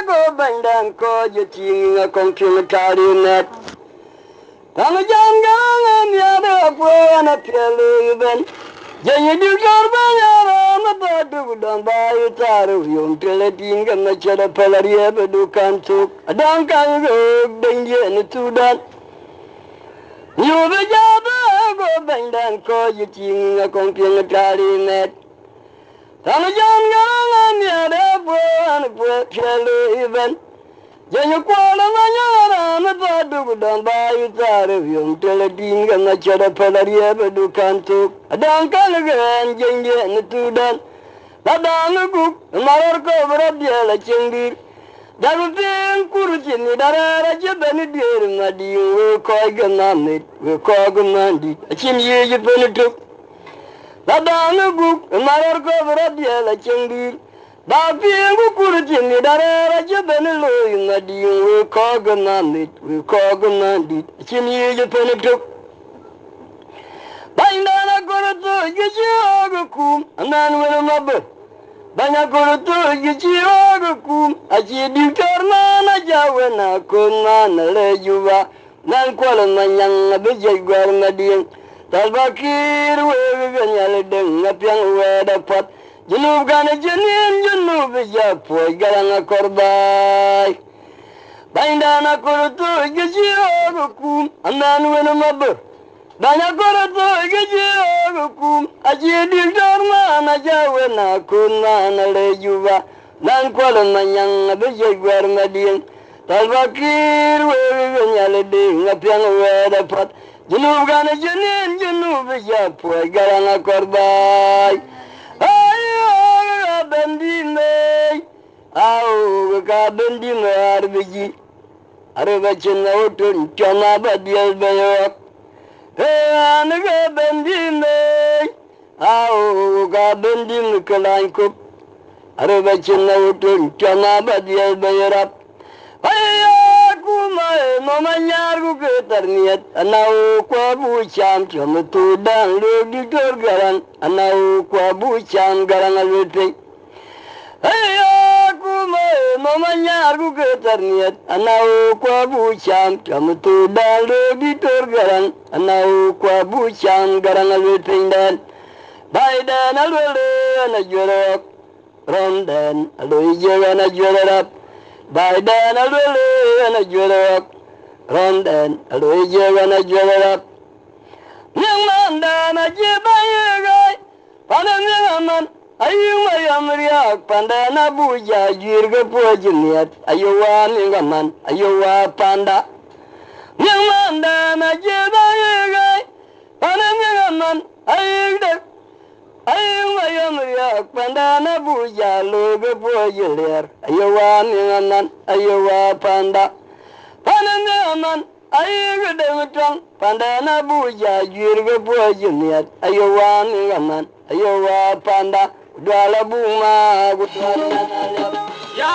go bandan ko jeti kon kin tarinet tam janga ya da ko na pelu ben Jai di garba yara na badu dan bayu taru yum teletin gan na chara palaria bedu kantuk adan kan go denje ni tudan yu be jaba go bandan ko yitin na kon pin tari net tam jan gan ya da bo an bo pelu even Jai ko la nyara na badu dan bayu taru yum teletin gan na chara palaria bedu kantuk adan kan gan jenge ni tudan Padang guk marar ko beradia la cengdir dagu ping kuruci ni darara jebeni dir ngadi we ko ganamit we ko ganandi acim yeje penutuk Padang guk marar ko beradia la cengdir dagu ping kuruci ni darara jebeni loy ngadi we ko ganamit we ko ganandi acim yeje penutuk Baindana kurutu gici ogukum anan wena mabbe Banya kurutu gici ogukum aci diktar na jawe na kuna na lejuba nan kwala manyang abijay gwar madiyang talbakir wewe ganyal deng ngapiang weda pat junub gana jenin junub japoy garanga korbay Baindana kurutu gici ogukum anan wena mabbe Banya kurutu gici ogukum aci diktar na jawe na kuna na lejuba nan kwala manyang abijay gwar madiyang talbakir wewe ganyal deng ngapiang weda pat junub gana jenin junub japoy garanga korbay ayo bendime au ka bendime arbiji arba chenna otun chama badial bayok anaga bendime au ka bendime kalankop arba chenna otun chama badial bayarap ayo kuma mama nyargu ketarniat anau kwa bucham chama tudan lo ditor garan anau kwa bucham garan alwete ayo kuma mama nyargu ketarniat anau kwa bucham chama tudan lo ditor garan anau kwa bucham garan alwete dan baidan alwele anajorok rondan aloije anajorap Baidan alwele anajorok rondan aloije anajorap Yang manda na jibayegay Panang yaman ayung ayamriak Pandana buja jirga pojiniat Ayuwa mingaman ayuwa panda Yang manda na jibayegay Panang yaman ayung Ayung ayamriak pandana buja loga pojiliar Ayuwa mingaman ayuwa panda Panang yaman ayuga demitang pandana buja jirga pojiniat Ayuwa mingaman ayuwa panda Dwala bunga gutwala ya